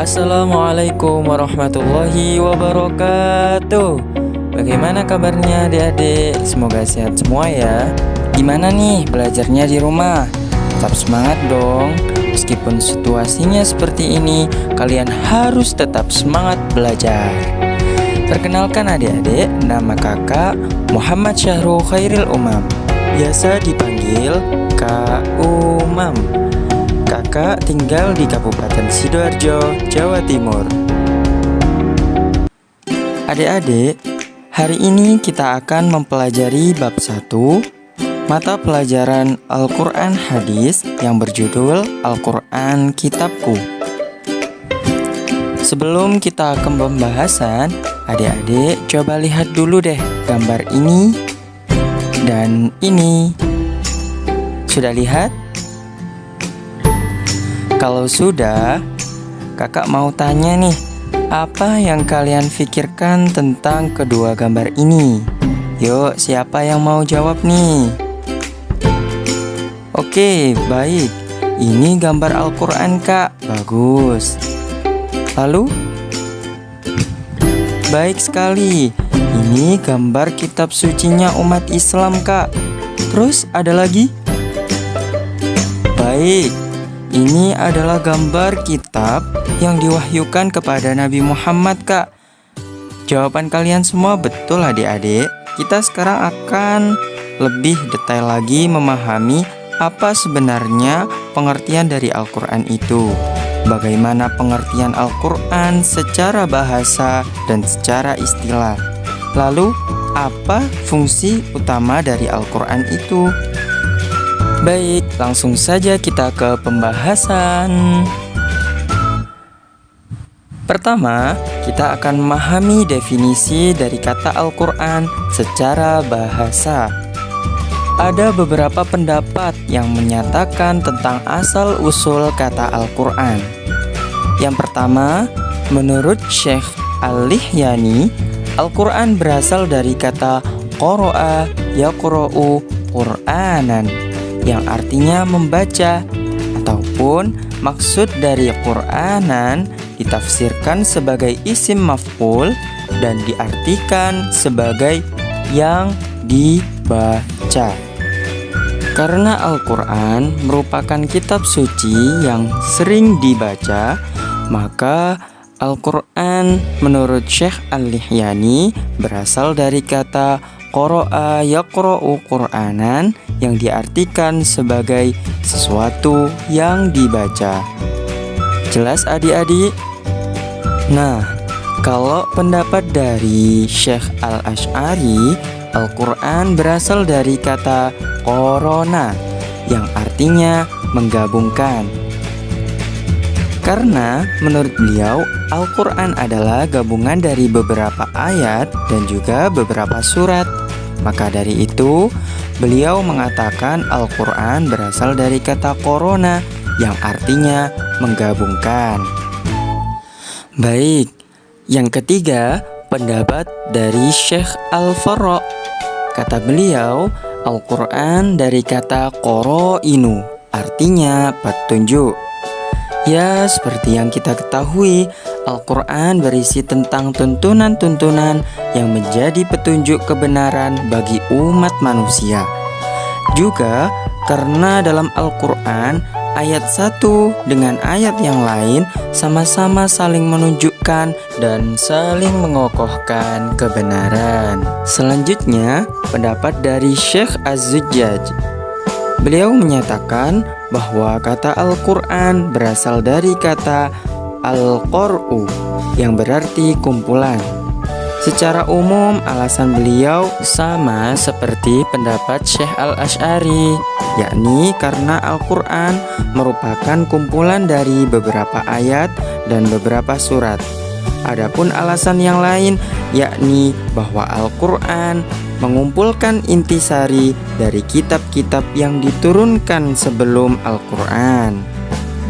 Assalamualaikum warahmatullahi wabarakatuh. Bagaimana kabarnya adik-adik? Semoga sehat semua ya. Gimana nih belajarnya di rumah? Tetap semangat dong. Meskipun situasinya seperti ini, kalian harus tetap semangat belajar. Perkenalkan adik-adik, nama kakak Muhammad Syahrul Khairil Umam, biasa dipanggil Kak Umam. Kakak tinggal di Kabupaten Sidoarjo, Jawa Timur. Adik-adik, hari ini kita akan mempelajari bab 1 mata pelajaran Al-Quran Hadis yang berjudul Al-Quran Kitabku. Sebelum kita ke pembahasan, adik-adik coba lihat dulu deh gambar ini dan ini. Sudah lihat? Kalau sudah, kakak mau tanya nih, apa yang kalian pikirkan tentang kedua gambar ini? Yuk, siapa yang mau jawab nih? Oke, baik. Ini gambar Al-Quran, Kak. Bagus. Lalu? Baik sekali. Ini gambar kitab sucinya umat Islam, Kak. Terus ada lagi? Baik. Ini adalah gambar kitab yang diwahyukan kepada Nabi Muhammad, Kak. Jawaban kalian semua betul adik-adik. Kita sekarang akan lebih detail lagi memahami apa sebenarnya pengertian dari Al-Quran itu. Bagaimana pengertian Al-Quran secara bahasa dan secara istilah. Lalu, apa fungsi utama dari Al-Quran itu? Baik, langsung saja kita ke pembahasan. Pertama, kita akan memahami definisi dari kata Al-Quran secara bahasa. Ada beberapa pendapat yang menyatakan tentang asal-usul kata Al-Quran. Yang pertama, menurut Syekh Al-Lihyani, Al-Quran berasal dari kata qoro'a yaqro'u Qur'anan, yang artinya membaca, ataupun maksud dari Qur'anan ditafsirkan sebagai isim maf'ul dan diartikan sebagai yang dibaca. Karena Al-Quran merupakan kitab suci yang sering dibaca, maka Al-Quran menurut Syekh Al-Lihyani berasal dari kata qoro'a yaqro'u Qur'anan yang diartikan sebagai sesuatu yang dibaca. Jelas adik-adik? Nah, kalau pendapat dari Syekh Al-Asy'ari, Al-Quran berasal dari kata korona yang artinya menggabungkan. Karena menurut beliau, Al-Quran adalah gabungan dari beberapa ayat dan juga beberapa surat. Maka dari itu, beliau mengatakan Al-Quran berasal dari kata korona yang artinya menggabungkan. Baik, yang ketiga, pendapat dari Syekh Al-Farra. Kata beliau, Al-Quran dari kata qoro'inu, artinya petunjuk. Ya, seperti yang kita ketahui, Al-Quran berisi tentang tuntunan-tuntunan yang menjadi petunjuk kebenaran bagi umat manusia. Juga karena dalam Al-Quran, ayat satu dengan ayat yang lain sama-sama saling menunjukkan dan saling mengokohkan kebenaran. Selanjutnya, pendapat dari Syekh Az-Zujjaj. Beliau menyatakan bahwa kata Al-Quran berasal dari kata Al-Qur'u yang berarti kumpulan. Secara umum, alasan beliau sama seperti pendapat Syekh Al-Asy'ari, yakni karena Al-Quran merupakan kumpulan dari beberapa ayat dan beberapa surat. Adapun alasan yang lain, yakni bahwa Al-Quran mengumpulkan intisari dari kitab-kitab yang diturunkan sebelum Al-Quran.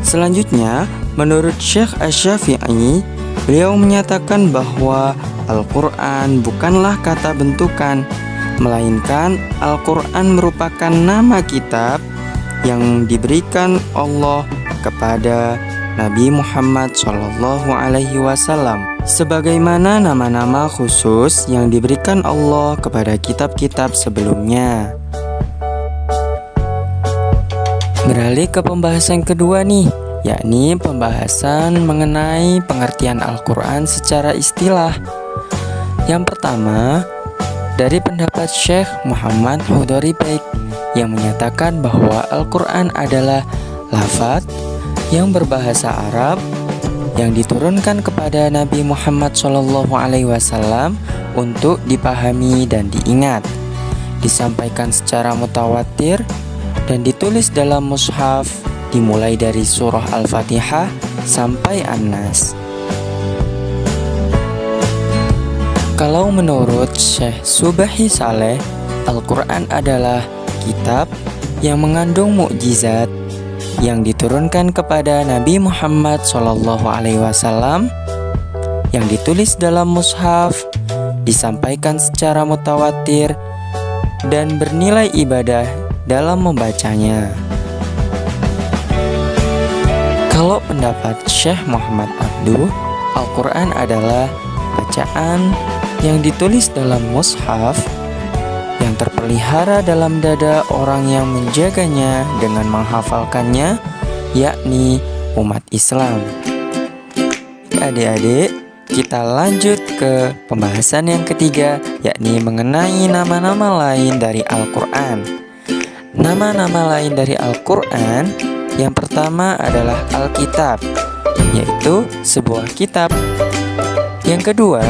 Selanjutnya, menurut Syekh Asy-Syafi'i, beliau menyatakan bahwa Al-Quran bukanlah kata bentukan, melainkan Al-Quran merupakan nama kitab yang diberikan Allah kepada Nabi Muhammad SAW, sebagaimana nama-nama khusus yang diberikan Allah kepada kitab-kitab sebelumnya. Beralih ke pembahasan kedua nih, yakni pembahasan mengenai pengertian Al-Quran secara istilah. Yang pertama, dari pendapat Syekh Muhammad Hudori Baik yang menyatakan bahwa Al-Quran adalah lafaz yang berbahasa Arab yang diturunkan kepada Nabi Muhammad SAW untuk dipahami dan diingat, disampaikan secara mutawatir dan ditulis dalam mushaf dimulai dari surah Al-Fatihah sampai An-Nas. Kalau menurut Syekh Subahi Saleh, Al-Quran adalah kitab yang mengandung mukjizat yang diturunkan kepada Nabi Muhammad SAW, yang ditulis dalam mushaf, disampaikan secara mutawatir, dan bernilai ibadah dalam membacanya. Kalau pendapat Syekh Muhammad Abduh, Al-Quran adalah bacaan yang ditulis dalam mushaf yang terpelihara dalam dada orang yang menjaganya dengan menghafalkannya, yakni umat Islam. Adik-adik, kita lanjut ke pembahasan yang ketiga, yakni mengenai nama-nama lain dari Al-Quran. Nama-nama lain dari Al-Quran, yang pertama adalah Alkitab, yaitu sebuah kitab. Yang kedua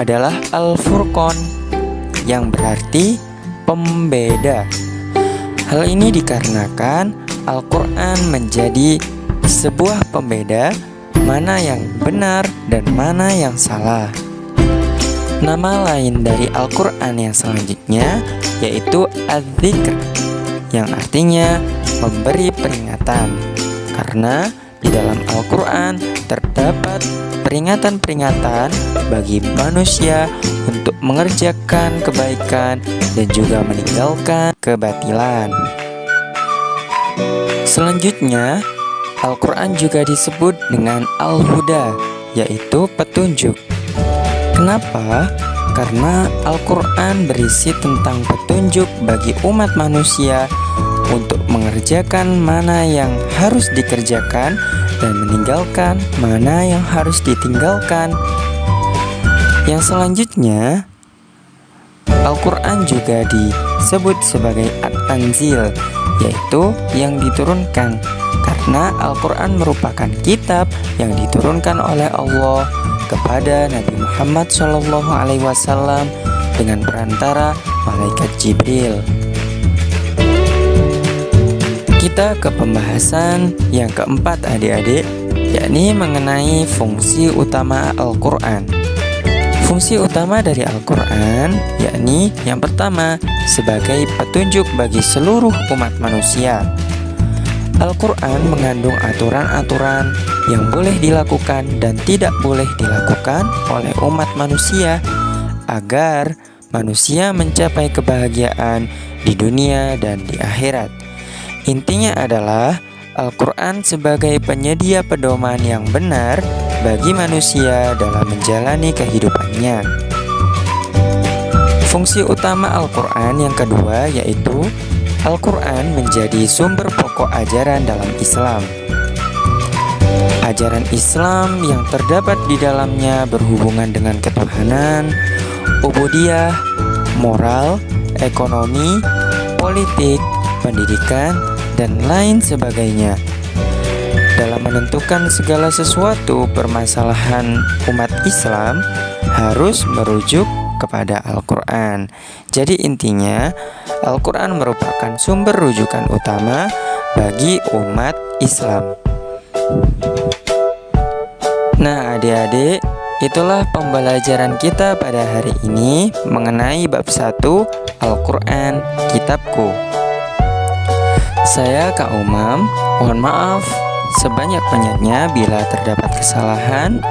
adalah Al-Furqan, yang berarti pembeda. Hal ini dikarenakan Al-Quran menjadi sebuah pembeda mana yang benar dan mana yang salah. Nama lain dari Al-Quran yang selanjutnya yaitu Az-Zikr, yang artinya memberi peringatan, karena di dalam Al-Quran terdapat peringatan-peringatan bagi manusia untuk mengerjakan kebaikan dan juga meninggalkan kebatilan. Selanjutnya, Al-Quran juga disebut dengan Al-Huda, yaitu petunjuk. Kenapa? Karena Al-Quran berisi tentang petunjuk bagi umat manusia untuk mengerjakan mana yang harus dikerjakan dan meninggalkan mana yang harus ditinggalkan. Yang selanjutnya, Al-Quran juga disebut sebagai At-Tanzil, yaitu yang diturunkan, karena Al-Quran merupakan kitab yang diturunkan oleh Allah kepada Nabi Muhammad SAW dengan perantara malaikat Jibril. Kita ke pembahasan yang keempat, adik-adik, yakni mengenai fungsi utama Al-Quran. Fungsi utama dari Al-Quran yakni yang pertama sebagai petunjuk bagi seluruh umat manusia. Al-Quran mengandung aturan-aturan yang boleh dilakukan dan tidak boleh dilakukan oleh umat manusia agar manusia mencapai kebahagiaan di dunia dan di akhirat. Intinya adalah Al-Quran sebagai penyedia pedoman yang benar bagi manusia dalam menjalani kehidupannya. Fungsi utama Al-Quran yang kedua yaitu Al-Quran menjadi sumber pokok ajaran dalam Islam. Ajaran Islam yang terdapat di dalamnya berhubungan dengan ketuhanan, ubudiyah, moral, ekonomi, politik, pendidikan, dan lain sebagainya. Dalam menentukan segala sesuatu permasalahan umat Islam harus merujuk kepada Al-Quran. Jadi intinya Al-Quran merupakan sumber rujukan utama bagi umat Islam. Nah adik-adik, itulah pembelajaran kita pada hari ini mengenai bab 1 Al-Quran Kitabku. Saya Kak Umam, mohon maaf sebanyak-banyaknya bila terdapat kesalahan,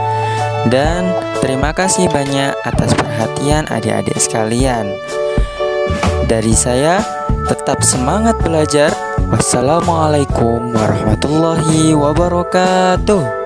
dan terima kasih banyak atas perhatian adik-adik sekalian. Dari saya, tetap semangat belajar, Wassalamualaikum warahmatullahi wabarakatuh.